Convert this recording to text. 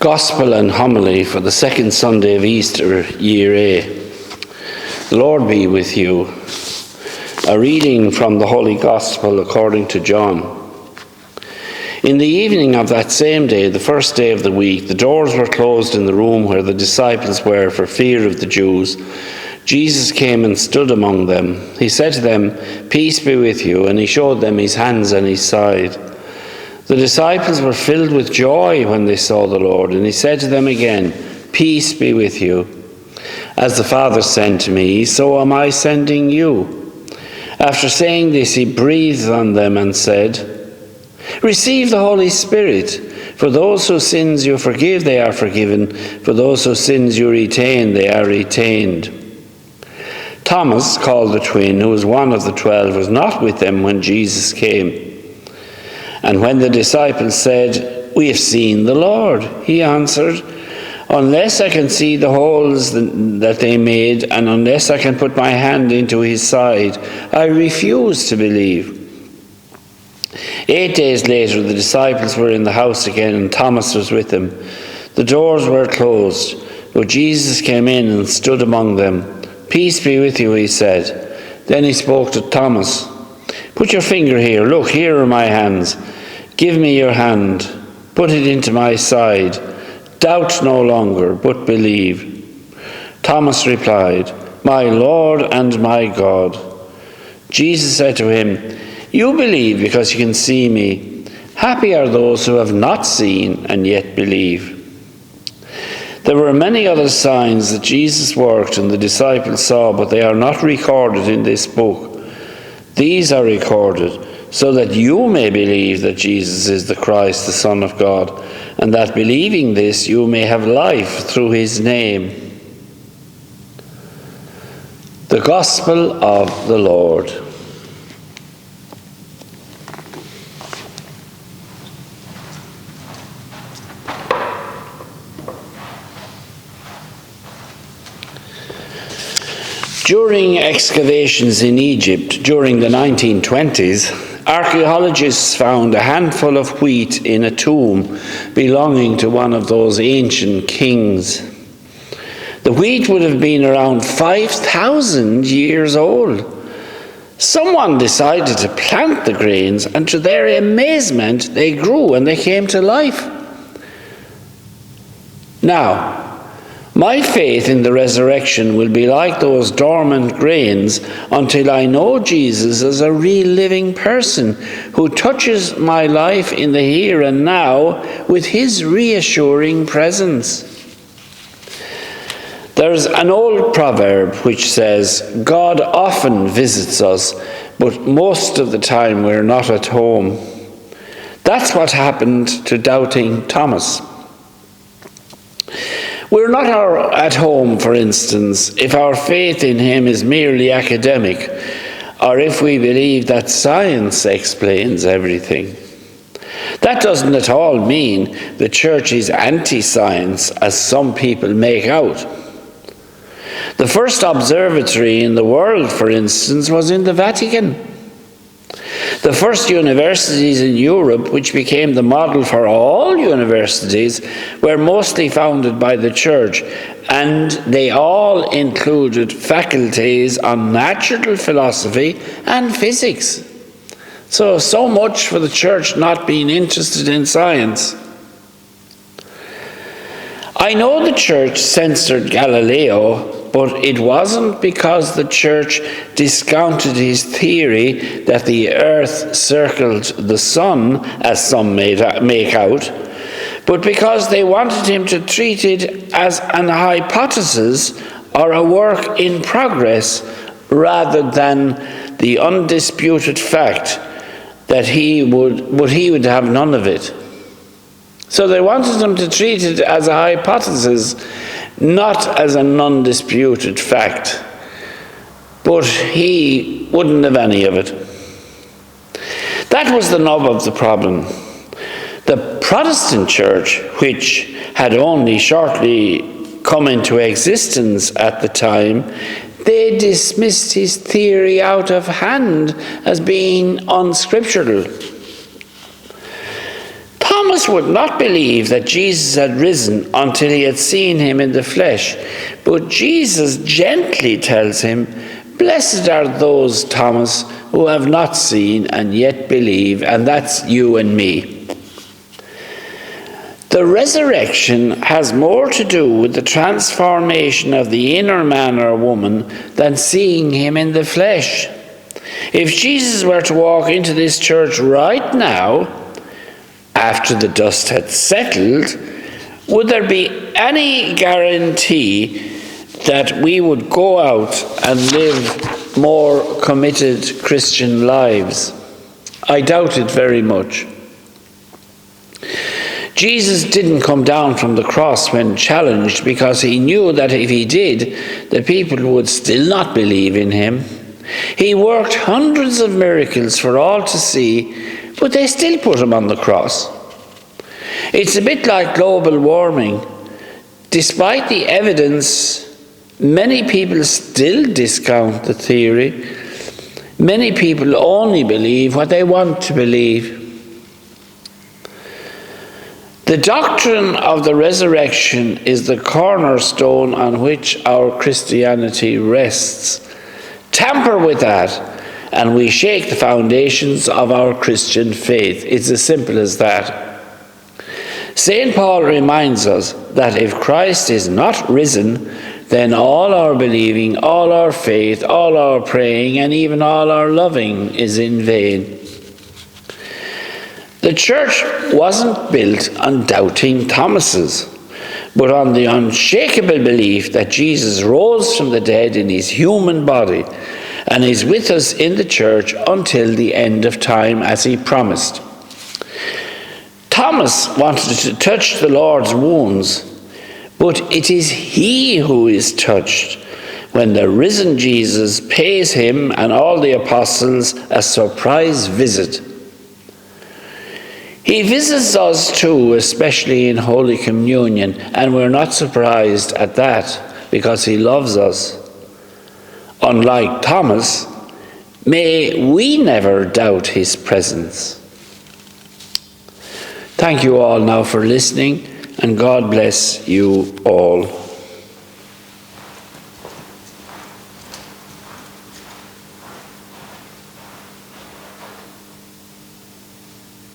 Gospel and Homily for the second Sunday of Easter, Year A. The Lord be with you. A reading from the Holy Gospel according to John. In the evening of that same day, the first day of the week, the doors were closed in the room where the disciples were for fear of the Jews. Jesus came and stood among them. He said to them, "Peace be with you," and he showed them his hands and his side. The disciples were filled with joy when they saw the Lord, and he said to them again, "Peace be with you. As the Father sent me, so am I sending you." After saying this, he breathed on them and said, "Receive the Holy Spirit. For those whose sins you forgive, they are forgiven. For those whose sins you retain, they are retained." Thomas, called the twin, who was one of the 12, was not with them when Jesus came. And when the disciples said, "We have seen the Lord," he answered, "Unless I can see the holes that they made, and unless I can put my hand into his side, I refuse to believe." 8 days later, the disciples were in the house again, and Thomas was with them. The doors were closed, but Jesus came in and stood among them. "Peace be with you," he said. Then he spoke to Thomas. "Put your finger here. Look, here are my hands. Give me your hand. Put it into my side. Doubt no longer, but believe." Thomas replied, "My Lord and my God." Jesus said to him, "You believe because you can see me. Happy are those who have not seen and yet believe." There were many other signs that Jesus worked and the disciples saw, but they are not recorded in this book. These are recorded so that you may believe that Jesus is the Christ, the Son of God, and that believing this you may have life through his name. The Gospel of the Lord. During excavations in Egypt during the 1920s, archaeologists found a handful of wheat in a tomb belonging to one of those ancient kings. The wheat would have been around 5,000 years old. Someone decided to plant the grains, and to their amazement, they grew and they came to life. Now, my faith in the resurrection will be like those dormant grains until I know Jesus as a real living person who touches my life in the here and now with his reassuring presence. There's an old proverb which says, "God often visits us, but most of the time we're not at home." That's what happened to doubting Thomas. We're not at home, for instance, if our faith in him is merely academic, or if we believe that science explains everything. That doesn't at all mean the church is anti-science, as some people make out. The first observatory in the world, for instance, was in the Vatican. The first universities in Europe, which became the model for all universities, were mostly founded by the church, and they all included faculties on natural philosophy and physics. So much for the church not being interested in science. I know the church censored Galileo, but it wasn't because the church discounted his theory that the earth circled the sun, as some make out, but because they wanted him to treat it as an hypothesis or a work in progress rather than the undisputed fact that he would have none of it. So they wanted him to treat it as a hypothesis, not as an undisputed fact. But he wouldn't have any of it. That was the nub of the problem. The Protestant church, which had only shortly come into existence at the time, they dismissed his theory out of hand as being unscriptural. Thomas Thomas would not believe that Jesus had risen until he had seen him in the flesh, but Jesus gently tells him, "Blessed are those, Thomas, who have not seen and yet believe," and that's you and me. The resurrection has more to do with the transformation of the inner man or woman than seeing him in the flesh. If Jesus were to walk into this church right now, after the dust had settled, would there be any guarantee that we would go out and live more committed Christian lives? I doubt it very much. Jesus didn't come down from the cross when challenged because he knew that if he did, the people would still not believe in him. He worked hundreds of miracles for all to see, but they still put him on the cross. It's a bit like global warming. Despite the evidence, many people still discount the theory. Many people only believe what they want to believe. The doctrine of the resurrection is the cornerstone on which our Christianity rests. Tamper with that, and we shake the foundations of our Christian faith. It's as simple as that. St. Paul reminds us that if Christ is not risen, then all our believing, all our faith, all our praying, and even all our loving is in vain. The church wasn't built on doubting Thomases, but on the unshakable belief that Jesus rose from the dead in his human body and is with us in the church until the end of time, as he promised. Thomas wanted to touch the Lord's wounds, but it is he who is touched when the risen Jesus pays him and all the apostles a surprise visit. He visits us too, especially in Holy Communion, and we're not surprised at that because he loves us. Unlike Thomas, may we never doubt his presence. Thank you all now for listening, and God bless you all.